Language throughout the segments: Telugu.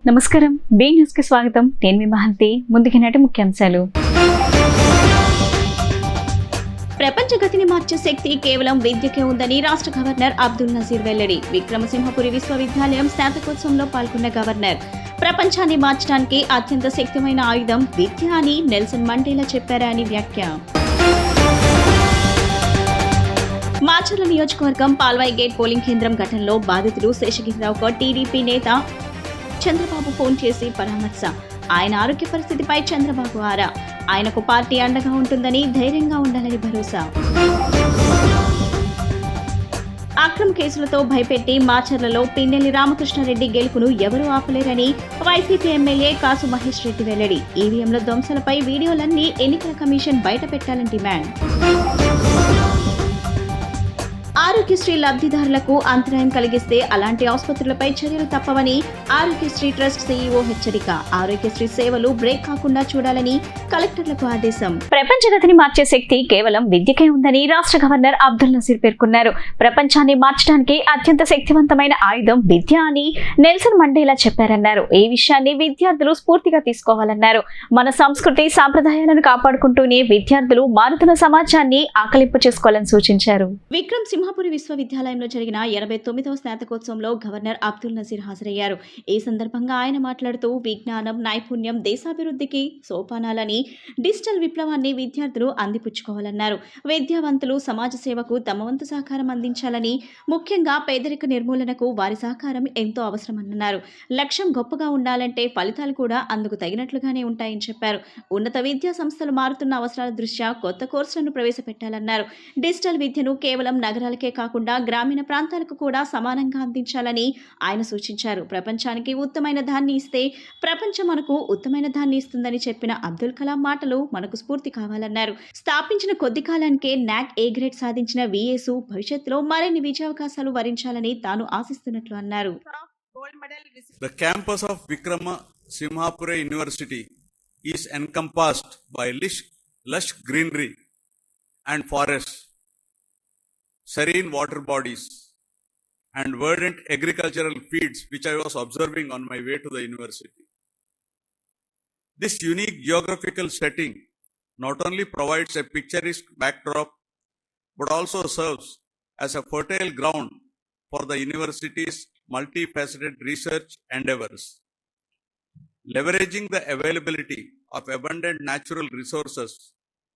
నమస్కారం, బీ న్యూస్ కి స్వాగతం. నేను మీ మహంతి. ముందుకి నాటి ముఖ్యాంశాలు. ప్రపంచ గతిని మార్చే శక్తి కేవలం విద్యకే ఉందని రాష్ట్ర గవర్నర్ అబ్దుల్ నజీర్ వెల్లడి. విక్రమసింహపురి విశ్వవిద్యాలయం స్నాతకోత్సవంలో పాల్గొన్న గవర్నర్ ప్రపంచాన్ని మార్చడానికి అత్యంత శక్తిమైన ఆయుధం విద్య అని నెల్సన్ మండేలా చెప్పారా అని వ్యాఖ్య. మాచర్ల నియోజకవర్గం పాల్వాయి గేట్ పోలింగ్ కేంద్రం ఘటనలో బాధితుడు శేషగిరిరావుకు టీడీపీ నేత చంద్రబాబు ఫోన్ చేసి పరామర్శ. ఆయన ఆరోగ్య పరిస్థితిపై చంద్రబాబు ఆరా. ఆయనకు పార్టీ అండగా ఉంటుందని, ధైర్యంగా ఉండాలని భరోసా. అక్రమ కేసులతో భయపెట్టి మాచర్లలో పిన్నెల్లి రామకృష్ణారెడ్డి గెలుపును ఎవరూ ఆపలేరని వైసీపీ ఎమ్మెల్యే కాసు మహేష్ రెడ్డి వెల్లడి. ఈవీఎంల ధ్వంసాలపై వీడియోలన్నీ ఎన్నికల కమిషన్ బయట పెట్టాలని డిమాండ్. ఆరోగ్యశ్రీ లబ్ధిదారులకు అంతరాయం కలిగిస్తే అలాంటి ఆసుపత్రులపై చర్యలు తప్పవని ఆరోగ్యశ్రీ ట్రస్ట్ సీఈఓ హెచ్చరిక. ఆరోగ్యశ్రీ సేవలు బ్రేక్ కాకుండా చూడాలని కలెక్టర్లకు ఆదేశం. ప్రపంచ గతిని మార్చే శక్తి కేవలం విద్యకే ఉందని రాష్ట్ర గవర్నర్ అబ్దుల్ నజీర్ పేర్కొన్నారు. ప్రపంచాన్ని మార్చడానికి అత్యంత శక్తివంతమైన ఆయుధం విద్య అని నెల్సన్ మండేలా చెప్పారన్నారు. ఈ విషయాన్ని విద్యార్థులు స్ఫూర్తిగా తీసుకోవాలన్నారు. మన సంస్కృతి సాంప్రదాయాలను కాపాడుకుంటూనే విద్యార్థులు మారుతున్న సమాజాన్ని ఆకలింపు చేసుకోవాలని సూచించారు. విక్రమసింహపురి విశ్వవిద్యాలయంలో జరిగిన 89వ స్నాతకోత్సవంలో గవర్నర్ అబ్దుల్ నజీర్ హాజరయ్యారు. ఈ సందర్భంగా ఆయన మాట్లాడుతూ విజ్ఞానం, నైపుణ్యం దేశాభివృద్ధికి సోపానాలని, డిజిటల్ విప్లవాన్ని విద్యార్థులు అందిపుచ్చుకోవాలన్నారు. విద్యావంతులు సమాజ సేవకు తమ వంతు సహకారం అందించాలని, ముఖ్యంగా పేదరిక నిర్మూలనకు వారి సహకారం ఎంతో అవసరమన్నారు. లక్ష్యం గొప్పగా ఉండాలంటే ఫలితాలు కూడా అందుకు తగినట్లుగానే ఉంటాయని చెప్పారు. ఉన్నత విద్యా సంస్థలు మారుతున్న అవసరాల దృష్ట్యా కొత్త కోర్సులను ప్రవేశపెట్టాలన్నారు. డిజిటల్ విద్యను కేవలం నగరాలకే కాకుండా గ్రామీణ ప్రాంతాలకు కూడా సమానంగా అందించాలని ఆయన సూచించారు. ప్రపంచానికి ఉత్తమైన దాన్ని ఇస్తే ప్రపంచం మనకు ఉత్తమైన దాన్ని ఇస్తుందని చెప్పిన అబ్దుల్ కలాం మాటలు మనకు స్ఫూర్తి కావాలన్నారు. స్థాపించిన కొద్ది కాలానికే నాక్ ఏ గ్రేడ్ సాధించిన విఎసు భవిష్యత్తులో మరిన్ని విజయావకాశాలు వరించాలని తాను ఆశిస్తున్నట్లు అన్నారు. The campus of Vikrama-Simhapura University is encompassed by lush greenery and forests, serene water bodies, and verdant agricultural fields which I was observing on my way to the university. This unique geographical setting not only provides a picturesque backdrop but also serves as a fertile ground for the university's multifaceted research endeavors. Leveraging the availability of abundant natural resources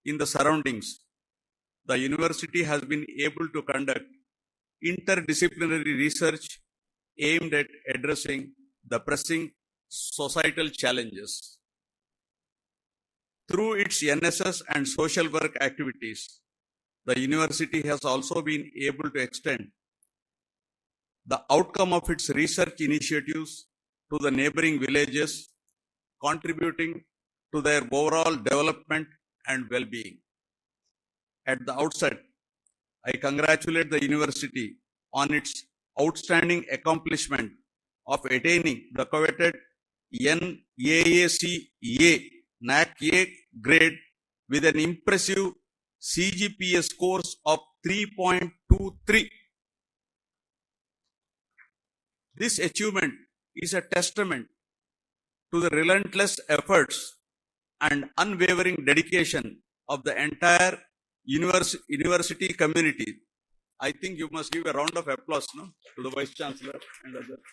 in the surroundings, the university has been able to conduct interdisciplinary research aimed at addressing the pressing societal challenges. Through its NSS and social work activities, the university has also been able to extend the outcome of its research initiatives to the neighboring villages, contributing to their overall development and well-being. At the outset, I congratulate the university on its outstanding accomplishment of attaining the coveted NAACA NAC A grade with an impressive CGPA scores of 3.23. This achievement is a testament to the relentless efforts and unwavering dedication of the entire university community. I think you must give a round of applause, no, to the Vice Chancellor and others.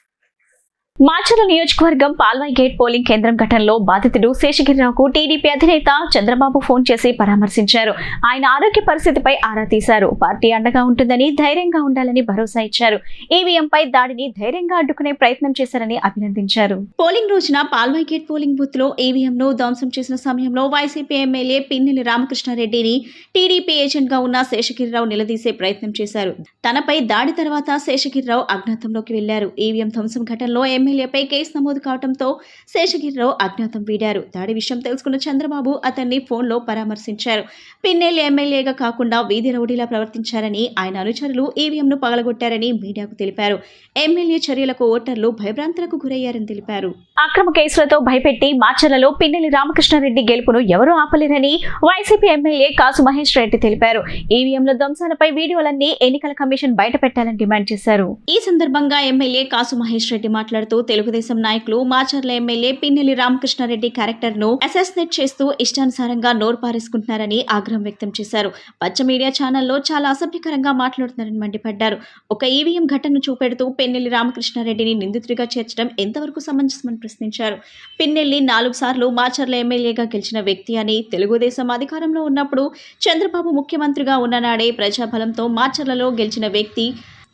Macherla నియోజకవర్గం పాల్వాయి గేట్ పోలింగ్ కేంద్రం ఘటనలో బాధితుడు శేషగిరిరావుకు టీడీపీ అధినేత చంద్రబాబు ఫోన్ చేసి పరామర్శించారు. ఆయన ఆరోగ్య పరిస్థితిపై ఆరా తీశారు. పార్టీ అండగా ఉంటుందని, ధైర్యంగా ఉండాలని భరోసా ఇచ్చారు. ఈవీఎంపై దాడిని ధైర్యంగా అడ్డుకునే ప్రయత్నం చేశారని అభినందించారు. పోలింగ్ రోజున పాల్వాయి గేట్ పోలింగ్ బూత్ లో ఈవీఎంను ధ్వంసం చేసిన సమయంలో వైసీపీ ఎమ్మెల్యే పిన్నెల్లి రామకృష్ణారెడ్డిని టీడీపీ ఏజెంట్ గా ఉన్న శేషగిరిరావు నిలదీసే ప్రయత్నం చేశారు. తనపై దాడి తర్వాత శేషగిరిరావు అజ్ఞాతంలోకి వెళ్లారు. ఈవీఎం ధ్వంసం ఘటనలో ఎమ్మెల్యేపై కేసు నమోదు కావడంతో శేషగిరిరావు అజ్ఞాతం వీడారు. దాడి విషయం తెలుసుకున్న చంద్రబాబు అతన్ని ఫోన్లో పరామర్శించారు. పిన్నెల్లి ఎమ్మెల్యేగా కాకుండా వీధి రౌడీలా ప్రవర్తించారని, ఆయన అనుచరులు ఈవీఎంను పగలగొట్టారని మీడియాకు తెలిపారు. ఎమ్మెల్యే చర్యలకు ఓటర్లు భయభ్రాంతులకు గురయ్యారని తెలిపారు. అక్రమ కేసులతో భయపెట్టి మాచర్లలో పిన్నెల్లి రామకృష్ణారెడ్డి గెలుపును ఎవరూ ఆపలేరని వైసీపీ ఎమ్మెల్యే కాసు మహేష్ రెడ్డి తెలిపారు. ఈవీఎంల ధ్వంసాలపై వీడియోలన్నీ ఎన్నికల కమిషన్ బయట పెట్టాలని డిమాండ్ చేశారు. ఈ సందర్భంగా ఎమ్మెల్యే కాసు మహేష్ రెడ్డి మాట్లాడుతూ మాట్లాడుతూ తెలుగుదేశం నాయకులు మాచర్ల ఎమ్మెల్యే పిన్నెల్లి రామకృష్ణారెడ్డి క్యారెక్టర్ ను అసాసినేట్ చేస్తూ ఇష్టానుసారంగా నోరు పారేసుకుంటున్నారని ఆగ్రహం వ్యక్తం చేశారు. పచ్చ మీడియా ఛానల్లో చాలా అసభ్యకరంగా మాట్లాడుతున్నారని మండిపడ్డారు. ఒక ఈవీఎం ఘటనను చూపెడుతూ పిన్నెల్లి రామకృష్ణారెడ్డిని నిందితుడిగా చేర్చడం ఎంతవరకు సమంజసమని ప్రశ్నించారు. పిన్నెల్లి 4 సార్లు మాచర్ల ఎమ్మెల్యేగా గెలిచిన వ్యక్తి అని, తెలుగుదేశం అధికారంలో ఉన్నప్పుడు చంద్రబాబు ముఖ్యమంత్రిగా ఉన్ననాడే ప్రజాబలంతో మాచర్లలో గెలిచిన వ్యక్తి.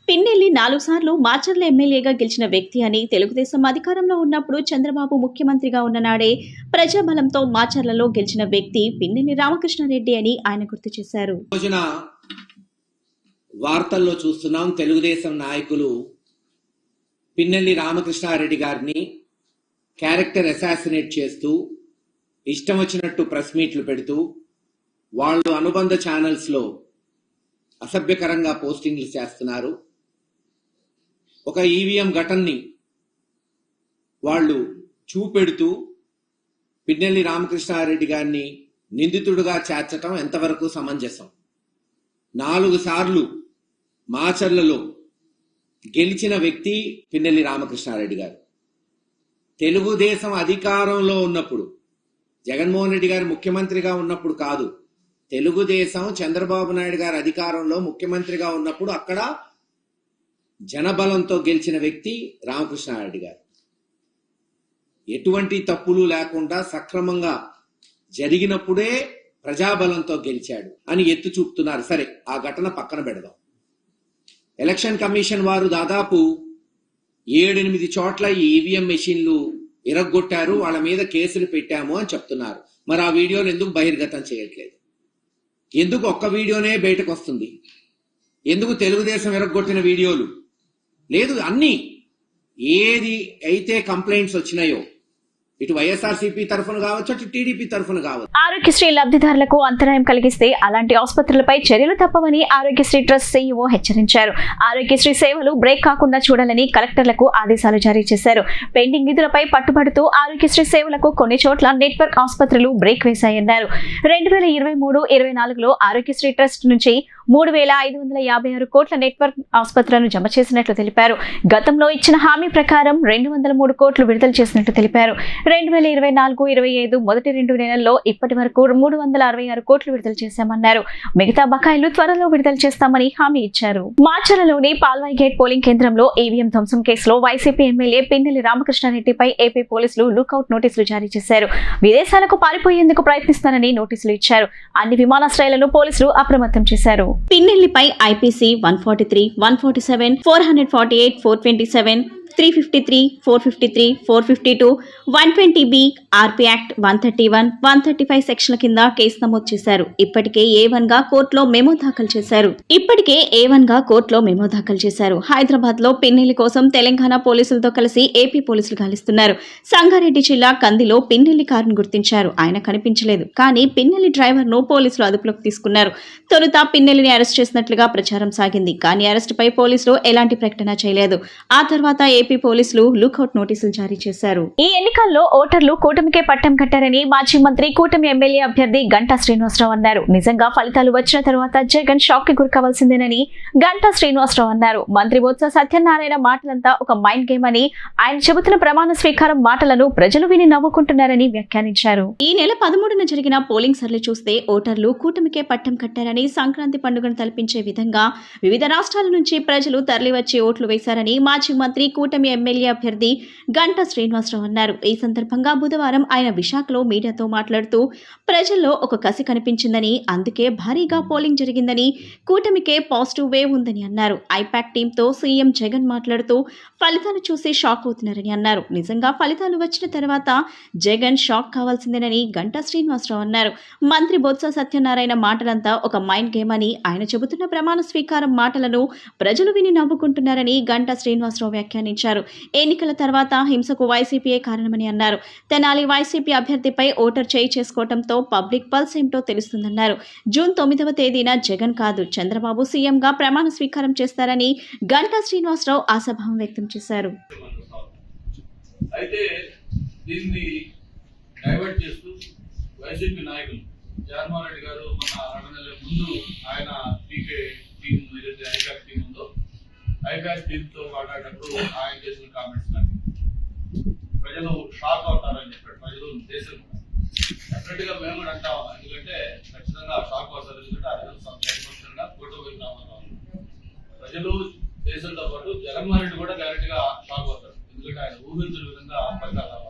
పిన్నెల్లి 4 సార్లు మాచర్ల ఎమ్మెల్యేగా గెలిచిన వ్యక్తి అని, తెలుగుదేశం అధికారంలో ఉన్నప్పుడు చంద్రబాబు ముఖ్యమంత్రిగా ఉన్ననాడే ప్రజాబలంతో మాచర్లలో గెలిచిన వ్యక్తి పిన్నెల్లి రామకృష్ణారెడ్డి అని ఆయన గుర్తు చేశారు. రోజున వార్తల్లో చూస్తున్నాం, తెలుగుదేశం నాయకులు పిన్నెల్లి రామకృష్ణారెడ్డి గారిని క్యారెక్టర్ అసాసినేట్ చేస్తూ ఇష్టం వచ్చినట్టు ప్రెస్ మీట్లు పెడుతూ వాళ్ళు అనుబంధ ఛానల్స్ లో అసభ్యకరంగా పోస్టింగ్లు చేస్తున్నారు. ఒక ఈవీఎం ఘటనని వాళ్ళు చూపెడుతూ పిన్నెల్లి రామకృష్ణారెడ్డి గారిని నిందితుడుగా చేర్చటం ఎంతవరకు సమంజసం? 4 సార్లు మాచర్లలో గెలిచిన వ్యక్తి పిన్నెల్లి రామకృష్ణారెడ్డి గారు. తెలుగుదేశం అధికారంలో ఉన్నప్పుడు, జగన్మోహన్ రెడ్డి గారు ముఖ్యమంత్రిగా ఉన్నప్పుడు కాదు, తెలుగుదేశం చంద్రబాబు నాయుడు గారు అధికారంలో ముఖ్యమంత్రిగా ఉన్నప్పుడు అక్కడ జనబలంతో గెలిచిన వ్యక్తి రామకృష్ణారెడ్డి గారు. ఎటువంటి తప్పులు లేకుండా సక్రమంగా జరిగినప్పుడే ప్రజాబలంతో గెలిచాడు అని ఎత్తు చూపుతున్నారు. సరే, ఆ ఘటన పక్కన పెడదాం. ఎలక్షన్ కమిషన్ వారు దాదాపు 7-8 చోట్ల ఈ ఈవీఎం మెషిన్లు ఇరగ్గొట్టారు, వాళ్ళ మీద కేసులు పెట్టాము అని చెప్తున్నారు. మరి ఆ వీడియోలు ఎందుకు బహిర్గతం చేయట్లేదు? ఎందుకు ఒక్క వీడియోనే బయటకు వస్తుంది? ఎందుకు తెలుగుదేశం ఇరగ్గొట్టిన వీడియోలు లేదు? అన్ని ఏది అయితే కంప్లైంట్స్ వచ్చినాయో, ఇటు వైఎస్ఆర్సీపీ తరఫున కావచ్చు, అటు టీడీపీ తరఫున కావచ్చు. ఆరోగ్యశ్రీ లబ్ధిదారులకు అంతరాయం కలిగిస్తే అలాంటి ఆసుపత్రులపై చర్యలు తప్పవని ఆరోగ్యశ్రీ ట్రస్ట్ సీఈఓ హెచ్చరించారు. ఆరోగ్యశ్రీ సేవలు బ్రేక్ కాకుండా చూడాలని కలెక్టర్లకు ఆదేశాలు జారీ చేశారు. పెండింగ్ నిధులపై పట్టుబడుతూ ఆరోగ్యశ్రీ సేవలకు కొన్ని చోట్ల నెట్వర్క్ ఆసుపత్రులు బ్రేక్ వేశాయన్నారు. 2023-24లో ఆరోగ్యశ్రీ ట్రస్ట్ నుంచి 3,556 కోట్ల నెట్వర్క్ ఆసుపత్రులను జమ చేసినట్లు తెలిపారు. గతంలో ఇచ్చిన హామీ ప్రకారం 203 కోట్లు విడుదల చేసినట్లు తెలిపారు. 2024-25 మొదటి 2 నెలల్లో ఇప్పటి వరకు 366 కోట్లు విడుదల చేశామన్నారు. మిగతా బకాయిలు త్వరలో విడుదల చేస్తామని హామీ ఇచ్చారు. మాచర్లలోని పాల్వాయి గేట్ పోలింగ్ కేంద్రంలో ఈవీఎం ధ్వంసం కేసులో వైసీపీ ఎమ్మెల్యే పిన్నెల్లి రామకృష్ణారెడ్డిపై ఏపీ పోలీసులు లుకౌట్ నోటీసులు జారీ చేశారు. విదేశాలకు పారిపోయేందుకు ప్రయత్నిస్తానని నోటీసులు ఇచ్చారు. అన్ని విమానాశ్రయాలను పోలీసులు అప్రమత్తం చేశారు. పిన్నెల్లిపై ఐపీసీ 143, 147, 448, 427, 353, 453, 452, 120B, ఆర్పీ యాక్ట్ 131, 135 సెక్షన్ల కింద కేసు నమోదు చేశారు. ఇప్పటికే A1 గా కోర్టులో మెమో దాఖలు చేశారు. హైదరాబాద్ లో పిన్నెల్లి కోసం తెలంగాణ పోలీసులతో కలిసి ఏపీ పోలీసులు గాలిస్తున్నారు. సంగారెడ్డి జిల్లా కందిలో పిన్నెల్లి కారును గుర్తించారు. ఆయన కనిపించలేదు, కానీ పిన్నెల్లి డ్రైవర్ ను పోలీసులు అదుపులోకి తీసుకున్నారు. తొలుత పిన్నెల్లిని అరెస్ట్ చేసినట్లుగా ప్రచారం సాగింది, కానీ అరెస్టుపై పోలీసులు ఎలాంటి ప్రకటన చేయలేదు. ఆ తర్వాత ఏపీ పోలీసులు లుకౌట్ నోటీసులు జారీ చేశారు. ఈ ఎన్నికల్లో ఓటర్లు కూటమికే పట్టం కట్టారని మాజీ మంత్రి, కూటమి ఎమ్మెల్యే అభ్యర్థి గంటా శ్రీనివాసరావు అన్నారు. నిజంగా ఫలితాలు వచ్చిన తర్వాత జగన్ షాక్ కి గురికావాల్సిందేనని గంటా శ్రీనివాసరావు అన్నారు. మంత్రి బొత్స సత్యనారాయణ మాటలంతా ఒక మైండ్ గేమ్ అని, ఆయన చెబుతున్న ప్రమాణ స్వీకారం మాటలను ప్రజలు విని నవ్వుకుంటున్నారని వ్యాఖ్యానించారు. ఈ నెల 13న జరిగిన పోలింగ్ సర్లే చూస్తే ఓటర్లు కూటమికే పట్టం కట్టారని, సంక్రాంతి పండుగను తలపించే విధంగా వివిధ రాష్ట్రాల నుంచి ప్రజలు తరలివచ్చి ఓట్లు వేశారని మాజీ మంత్రి, కూటమి ఎమ్మెల్యే అభ్యర్థి గంటా శ్రీనివాసరావు అన్నారు. ఈ సందర్భంగా బుధవారం ఆయన విశాఖలో మీడియాతో మాట్లాడుతూ ప్రజల్లో ఒక కసి కనిపించిందని, అందుకే భారీగా పోలింగ్ జరిగిందని, కూటమికే పాజిటివ్ వేవ్ ఉందని అన్నారు. ఐపాక్ టీంతో సీఎం జగన్ మాట్లాడుతూ ఫలితాలు చూసి షాక్ అవుతున్నారని అన్నారు. నిజంగా ఫలితాలు వచ్చిన తర్వాత జగన్ షాక్ కావాల్సిందేనని గంటా శ్రీనివాసరావు అన్నారు. మంత్రి బొత్స సత్యనారాయణ మాటలంతా ఒక మైండ్ గేమ్ అని, ఆయన చెబుతున్న ప్రమాణ స్వీకారం మాటలను ప్రజలు విని నవ్వుకుంటున్నారని గంటా శ్రీనివాసరావు వ్యాఖ్యానించారు. ఎన్నికల తర్వాత హింసకు వైసీపీయే కారణమని అన్నారు. తెనాలి వైసీపీ అభ్యర్థిపై ఓటర్ చేయి చేసుకోవడంతో పబ్లిక్ పల్స్ ఏమిటో తెలుస్తుందన్నారు. జూన్ 9వ తేదీన జగన్ కాదు, చంద్రబాబు సీఎంగా ప్రమాణ స్వీకారం చేస్తారని గంటా శ్రీనివాసరావు ఆశాభావం వ్యక్తం చేశారు. అయితే దీన్ని డైవర్ట్ చేస్తూ వైసీపీ నాయకులు జగన్మోహన్ రెడ్డి గారు మన 2 నెలల ముందు ఆయన పీకే టీం ఏదైతే ఐపాక్ టీం ఉందో ఐపాక్ టీంతో మాట్లాడినప్పుడు ఆయన చేసిన కామెంట్స్ కానీ షాక్ అవుతారని చెప్పాడు ప్రజలు, దేశం డెఫినెట్ గా మేము కూడా అంటా ఉన్నాం. ఎందుకంటే ఖచ్చితంగా షాక్ అవుతారు. ఎందుకంటే ఆ రోజు సంతోషంగా ఫోటో వైపు ప్రజలు దేశంతో పాటు జగన్మోహన్ రెడ్డి కూడా డైరెక్ట్ గా షాక్ అవుతారు. ఎందుకంటే ఆయన ఊహించిన విధంగా ఫలితాలు రాబోతా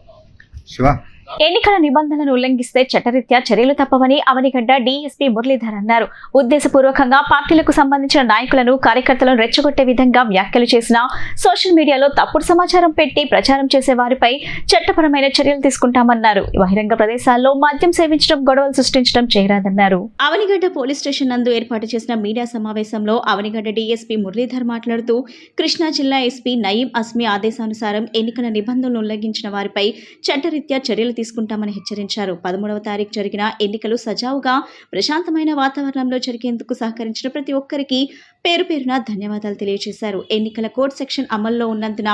ఎన్నికల నిబంధనలను ఉల్లంఘిస్తే చట్టరీత్యా చర్యలు తప్పవని అవనిగడ్డ డీఎస్పీ మురళీధర్ అన్నారు. ఉద్దేశపూర్వకంగా పార్టీలకు సంబంధించిన నాయకులను, కార్యకర్తలను రెచ్చగొట్టే విధంగా వ్యాఖ్యలు చేసినా, సోషల్ మీడియాలో తప్పుడు సమాచారం పెట్టి ప్రచారం చేసే వారిపై చట్టపరమైన చర్యలు తీసుకుంటామన్నారు. బహిరంగ ప్రదేశాల్లో మద్యం సేవించడం, గొడవలు సృష్టించడం చేయరాదన్నారు. అవనిగడ్డ పోలీస్ స్టేషన్ నందు ఏర్పాటు చేసిన మీడియా సమావేశంలో అవనిగడ్డ డీఎస్పీ మురళీధర్ మాట్లాడుతూ, కృష్ణా జిల్లా ఎస్పీ నయీం అస్మి ఆదేశానుసారం ఎన్నికల నిబంధనలు ఉల్లంఘించిన వారిపై చట్టరీత్యా చర్యలు తీసుకుంటామని హెచ్చరించారు. 13వ తారీఖు జరిగిన ఎన్నికలు సజావుగా ప్రశాంతమైన వాతావరణంలో జరిగేందుకు సహకరించిన ప్రతి ఒక్కరికి పేరు పేరున ధన్యవాదాలు తెలియజేశారు. ఎన్నికల కోడ్ సెక్షన్ అమల్లో ఉన్నందున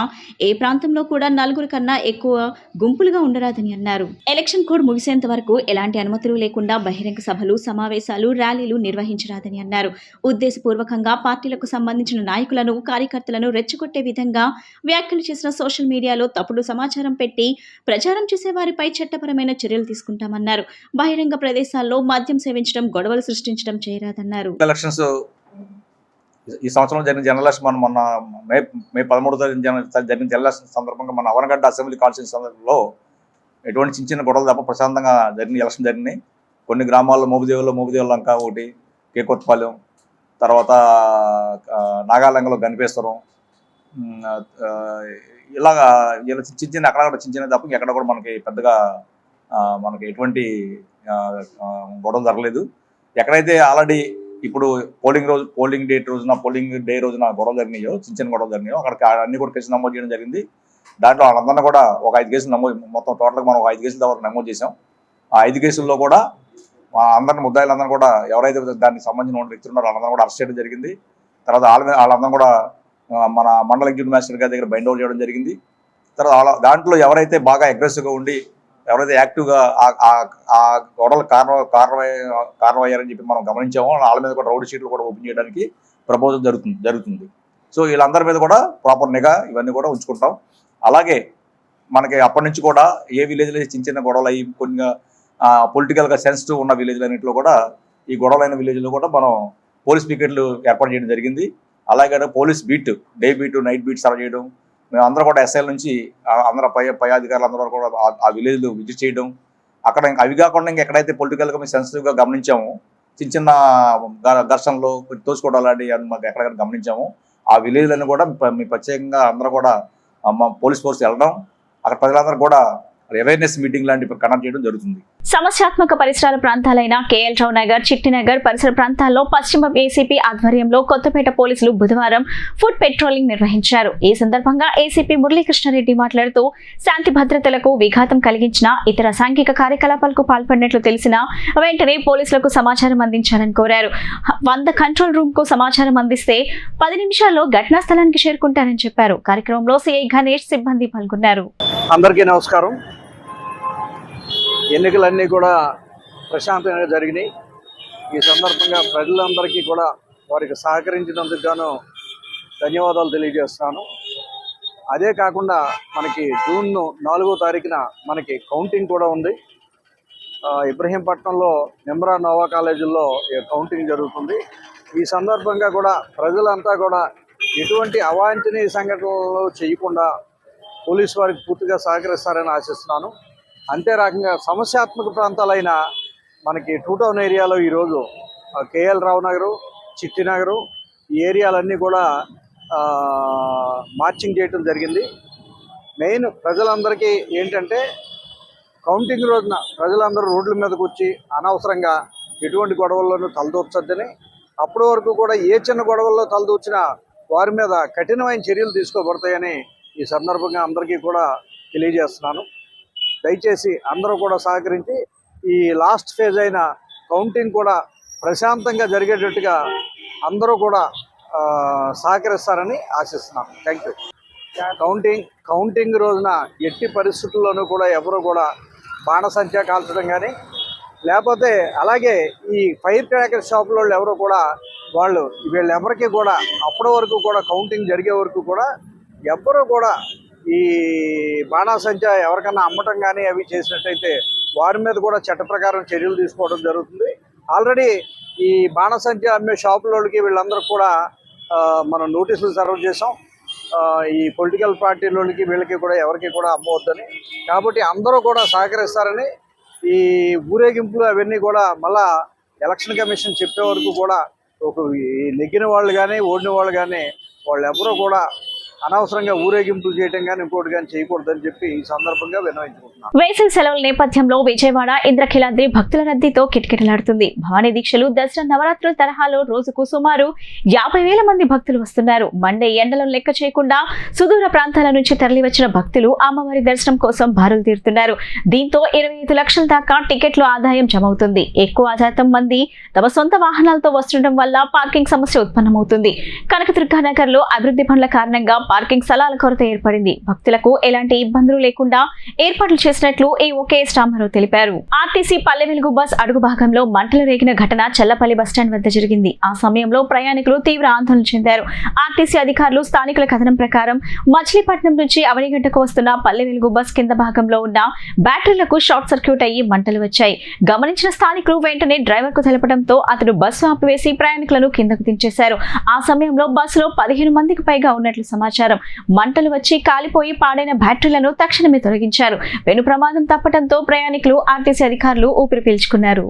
ఏ ప్రాంతంలో కూడా 4 కన్నా ఎక్కువ గుంపులుగా ఉండరాదని అన్నారు. ఎలక్షన్ కోడ్ ముగిసేంత వరకు ఎలాంటి అనుమతులు లేకుండా బహిరంగ సభలు, సమావేశాలు, ర్యాలీలు నిర్వహించరాదని అన్నారు. ఉద్దేశపూర్వకంగా పార్టీలకు సంబంధించిన నాయకులను, కార్యకర్తలను రెచ్చగొట్టే విధంగా వ్యాఖ్యలు చేసిన, సోషల్ మీడియాలో తప్పుడు సమాచారం పెట్టి ప్రచారం చేసే వారిపై చట్టపరమైన చర్యలు తీసుకుంటామన్నారు. బహిరంగ ప్రదేశాల్లో మద్యం సేవించడం, గొడవలు సృష్టించడం చేయరాదన్నారు. ఎలక్షన్స్ ఈ సంవత్సరం జరిగిన జనరల్ ఎలక్షన్ మొన్న మే 13వ తారీఖు జరిగిన జనరల్ ఎలక్షన్ సందర్భంగా మన అవనగడ్డ అసెంబ్లీ కాన్స్టిట్యూన్సీ సందర్భంలో ఎటువంటి చిన్న గొడవలు తప్ప ప్రశాంతంగా జరిగిన ఎలక్షన్ జరిగినాయి. కొన్ని గ్రామాల్లో మోబుదేవుల లంక ఒకటి, కేకొత్తపాలెం, తర్వాత నాగాలంగలో గనిపేశ్వరం, ఇలాగా చిన్న అక్కడక్కడ చిన్న తప్ప ఎక్కడ కూడా మనకి పెద్దగా మనకి ఎటువంటి గొడవలు జరగలేదు. ఎక్కడైతే ఆల్రెడీ ఇప్పుడు పోలింగ్ డే రోజున గొడవలు జరిగినాయో, చిన్న గొడవలు జరిగినాయో అక్కడికి అన్ని కూడా కేసులు నమోదు చేయడం జరిగింది. దాంట్లో వాళ్ళందరినీ కూడా ఒక 5 కేసులు నమోదు, మొత్తం టోటల్గా మనం ఒక 5 కేసుల వరకు నమోదు చేసాం. ఆ 5 కేసుల్లో కూడా అందరిని ముద్దాయిలందరూ కూడా ఎవరైతే దానికి సంబంధించిన వ్యక్తులు ఉన్నారో వాళ్ళందరూ కూడా అరెస్ట్ చేయడం జరిగింది. తర్వాత వాళ్ళందరూ కూడా మన మండల ఎగ్జిక్యూటివ్ మ్యాజిస్ట్రేట్ గారి దగ్గర బైండ్ అవుట్ చేయడం జరిగింది. తర్వాత దాంట్లో ఎవరైతే బాగా అగ్రెసివ్గా ఉండి, ఎవరైతే యాక్టివ్గా ఆ గొడవలు కారణమయ్యారని చెప్పి మనం గమనించామో వాళ్ళ మీద కూడా రౌడీ షీట్లు కూడా ఓపెన్ చేయడానికి ప్రపోజల్ జరుగుతుంది. సో వీళ్ళందరి మీద కూడా ప్రాపర్ నిఘా ఇవన్నీ కూడా ఉంచుకుంటాం. అలాగే మనకి అప్పటి నుంచి కూడా ఏ విలేజ్లో చిన్న గొడవలు అయ్యి కొన్ని పొలిటికల్గా సెన్సిటివ్ ఉన్న విలేజ్లు అన్నింటిలో కూడా ఈ గొడవలైన విలేజ్లో కూడా మనం పోలీస్ పికెట్లు ఏర్పాటు చేయడం జరిగింది. అలాగే police beat, day beat, night beat serve చేయడం, మేము అందరూ కూడా ఎస్ఐల నుంచి అందరూ పై అధికారులు అందరూ కూడా ఆ విలేజ్లు విజిట్ చేయడం. అక్కడ అవి కాకుండా ఇంకా ఎక్కడైతే పొలిటికల్గా మేము సెన్సిటివ్గా గమనించాము, చిన్న ఘర్షణలు, తోసుకోవడం లాంటివి మాకు ఎక్కడెక్కడ గమనించాము, ఆ విలేజ్లను కూడా మీ ప్రత్యేకంగా అందరూ కూడా మా పోలీస్ ఫోర్స్ వెళ్ళడం, అక్కడ ప్రజలందరూ కూడా అవేర్నెస్ మీటింగ్ లాంటివి కండక్ట్ చేయడం జరుగుతుంది. సమస్యాత్మక పరిసరాల ప్రాంతాలైన కేఎల్ రావు నగర్, చిట్టినగర్ పరిసర ప్రాంతాల్లో పశ్చిమ ఏసీపీ ఆధ్వర్యంలో కొత్తపేట పోలీసులు బుధవారం ఫుడ్ పెట్రోలింగ్ నిర్వహించారు. ఈ సందర్భంగా ఏసీపీ మురళీకృష్ణారెడ్డి మాట్లాడుతూ, శాంతి భద్రతలకు విఘాతం కలిగించిన, ఇతర సాంఘిక కార్యకలాపాలకు పాల్పడినట్లు తెలిసినా వెంటనే పోలీసులకు సమాచారం అందించాలని కోరారు. 100 కంట్రోల్ రూమ్ కు సమాచారం అందిస్తే 10 నిమిషాల్లో ఘటనా స్థలానికి చేరుకుంటారని చెప్పారు. కార్యక్రమంలో సిఐ గణేష్, సిబ్బంది పాల్గొన్నారు. అందరికీ నమస్కారం. ఎన్నికలన్నీ కూడా ప్రశాంతంగా జరిగినాయి. ఈ సందర్భంగా ప్రజలందరికీ కూడా వారికి సహకరించినందుకు గాను ధన్యవాదాలు తెలియజేస్తున్నాను. అదే కాకుండా మనకి జూన్ 4వ తారీఖున మనకి కౌంటింగ్ కూడా ఉంది. ఇబ్రహీంపట్నంలో నిమ్రా నోవా కాలేజీల్లో కౌంటింగ్ జరుగుతుంది. ఈ సందర్భంగా కూడా ప్రజలంతా కూడా ఎటువంటి అవాంఛనీయ సంఘటనలు చేయకుండా పోలీసు వారికి పూర్తిగా సహకరిస్తారని ఆశిస్తున్నాను. అంతే రకంగా సమస్యాత్మక ప్రాంతాలైన మనకి 2 టౌన్ ఏరియాలో ఈరోజు కేఎల్ రావు నగరు, చిట్టినగరు ఈ ఏరియాలన్నీ కూడా మార్చింగ్ చేయడం జరిగింది. మెయిన్ ప్రజలందరికీ ఏంటంటే కౌంటింగ్ రోజున ప్రజలందరూ రోడ్ల మీదకి వచ్చి అనవసరంగా ఎటువంటి గొడవల్లోనూ తలదూర్చొద్దని, అప్పటి వరకు కూడా ఏ చిన్న గొడవల్లో తలదూర్చినా వారి మీద కఠినమైన చర్యలు తీసుకోబడతాయని ఈ సందర్భంగా అందరికీ కూడా తెలియజేస్తున్నాను. దయచేసి అందరూ కూడా సహకరించి ఈ లాస్ట్ ఫేజ్ అయిన కౌంటింగ్ కూడా ప్రశాంతంగా జరిగేటట్టుగా అందరూ కూడా సహకరిస్తారని ఆశిస్తున్నాను. Thank you. కౌంటింగ్ రోజున ఎట్టి పరిస్థితుల్లోనూ కూడా ఎవరు కూడా బాణసంచా కాల్చడం కానీ, లేకపోతే అలాగే ఈ ఫైర్ క్రాకర్ షాపుల వాళ్ళు ఎవరు కూడా వీళ్ళెవరికి కూడా అప్పటి వరకు కూడా కౌంటింగ్ జరిగే వరకు కూడా ఎవ్వరూ కూడా ఈ బాణాసంచా ఎవరికన్నా అమ్మటం కానీ అవి చేసినట్టయితే వారి మీద కూడా చట్ట ప్రకారం చర్యలు తీసుకోవడం జరుగుతుంది. ఆల్రెడీ ఈ బాణాసంచా అమ్మే షాపులకి వీళ్ళందరికీ కూడా మనం నోటీసులు సర్వ్ చేసాం. ఈ పొలిటికల్ పార్టీలకి వీళ్ళకి కూడా ఎవరికి కూడా అమ్మవద్దని, కాబట్టి అందరూ కూడా సహకరిస్తారని, ఈ ఊరేగింపులు అవన్నీ కూడా మళ్ళా ఎలక్షన్ కమిషన్ చెప్పే వరకు కూడా నెగ్గిన వాళ్ళు కానీ ఓడిన వాళ్ళు కానీ వాళ్ళు ఎవరూ కూడా అనవసరంగా ఊరేగింపులు చేయడం కానీ ఇంకోటి కానీ చేయకూడదని చెప్పి ఈ సందర్భంగా విన్నవించుకుంటున్నాను. వేసవి సెలవుల నేపథ్యంలో విజయవాడ ఇంద్రకీలాద్రి భక్తుల రద్దీతో కిటకిటలాడుతుంది. భవానీ దీక్షలు, దసరా నవరాత్రుల తరహాలో రోజుకు సుమారు 50,000 మంది భక్తులు వస్తున్నారు. మండే ఎండలను లెక్క చేయకుండా సుదూర ప్రాంతాల నుంచి తరలివచ్చిన భక్తులు అమ్మవారి దర్శనం కోసం బారులు తీరుతున్నారు. దీంతో 25 లక్షల దాకా టికెట్లు ఆదాయం జమవుతుంది. ఎక్కువ శాతం మంది తమ సొంత వాహనాలతో వస్తుండటం వల్ల పార్కింగ్ సమస్య ఉత్పన్నమవుతుంది. కనకదుర్గానగర్ లో అభివృద్ధి పనుల కారణంగా పార్కింగ్ స్థలాల కొరత ఏర్పడింది. భక్తులకు ఎలాంటి ఇబ్బందులు లేకుండా ఏర్పాట్లు చేసినట్లు ఏఓకేఎస్ రామారావు తెలిపారు. ఆర్టీసీ పల్లె వెలుగు బస్ అడుగు భాగంలో మంటలు రేగిన ఘటన చల్లపల్లి బస్టాండ్ వద్ద జరిగింది. ఆ సమయంలో ప్రయాణికులు తీవ్ర ఆందోళన చెందారు. ఆర్టీసీ అధికారులు స్థానికుల కథనం ప్రకారం మచిలీపట్నం నుంచి అవనిగడ్డకు వస్తున్న పల్లె వెలుగు బస్ కింద భాగంలో ఉన్న బ్యాటరీలకు షార్ట్ సర్క్యూట్ అయ్యి మంటలు వచ్చాయి. గమనించిన స్థానికులు వెంటనే డ్రైవర్ కు తెలపడంతో అతడు బస్సు ఆపివేసి ప్రయాణికులను కిందకు దించేశారు. ఆ సమయంలో బస్సులో 15 మందికి పైగా ఉన్నట్లు సమాచారం. మంటలు వచ్చి కాలిపోయి పాడైన బ్యాటరీలను తక్షణమే తొలగించారు. పెను ప్రమాదం తప్పడంతో ప్రయాణికులు, ఆర్టీసీ అధికారులు ఊపిరి పీల్చుకున్నారు.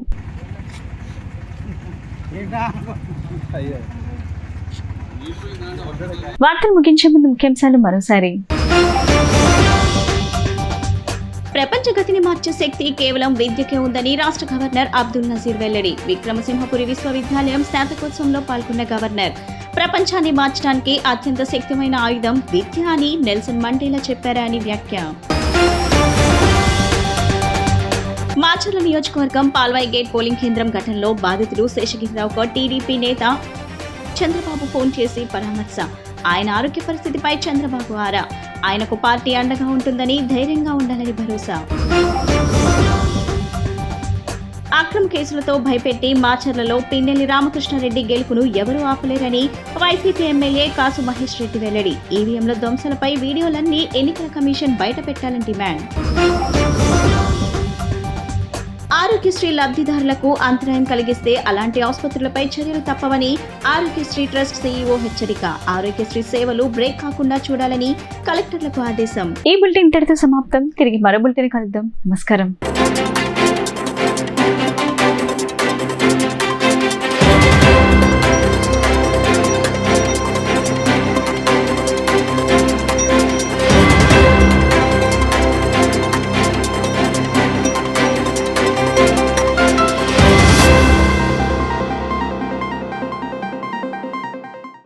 వార్తలు ముగించే ముందు ముఖ్యాంశాలు మరోసారి. ప్రపంచ గతిని మార్చే శక్తి కేవలం విద్యకే ఉందని రాష్ట్ర గవర్నర్ అబ్దుల్ నజీర్ వెల్లడి. విక్రమసింహపురి విశ్వవిద్యాలయం స్నాతకోత్సవంలో పాల్గొన్న గవర్నర్ ప్రపంచాన్ని మార్చడానికి అత్యంత శక్తిమైన ఆయుధం విద్య అని నెల్సన్ మండేలా చెప్పారని వ్యాఖ్య. మాచర్ల నియోజకవర్గం పాల్వాయి గేట్ పోలింగ్ కేంద్రం ఘటనలో బాధితులు శేషగిరిరావుకు టీడీపీ నేత చంద్రబాబు ఫోన్ చేసి పరామర్శ. ఆయన ఆరోగ్య పరిస్థితిపై చంద్రబాబు ఆరా. ఆయనకు పార్టీ అండగా ఉంటుందని, ధైర్యంగా ఉండాలని భరోసా. అక్రమ కేసులతో భయపెట్టి మాచర్లలో పిన్నెల్లి రామకృష్ణారెడ్డి గెలుపును ఎవరూ ఆపలేరని వైసీపీ ఎమ్మెల్యే కాసు మహేష్ రెడ్డి వెల్లడి. ఈవీఎంల ధ్వంసాలపై వీడియోలన్నీ ఎన్నికల కమిషన్ బయటపెట్టాలని డిమాండ్. ఆరోగ్యశ్రీ లబ్ధిదారులకు అంతరాయం కలిగిస్తే అలాంటి ఆసుపత్రులపై చర్యలు తప్పవని ఆరోగ్యశ్రీ ట్రస్ట్ సీఈఓ హెచ్చరిక. ఆరోగ్యశ్రీ సేవలు బ్రేక్ కాకుండా చూడాలని కలెక్టర్లకు ఆదేశం. ఈ బులెటిన్ ఇంతటితో సమాప్తం. తిరిగి మరో బులెటిన్ కలుద్దాం. నమస్కారం.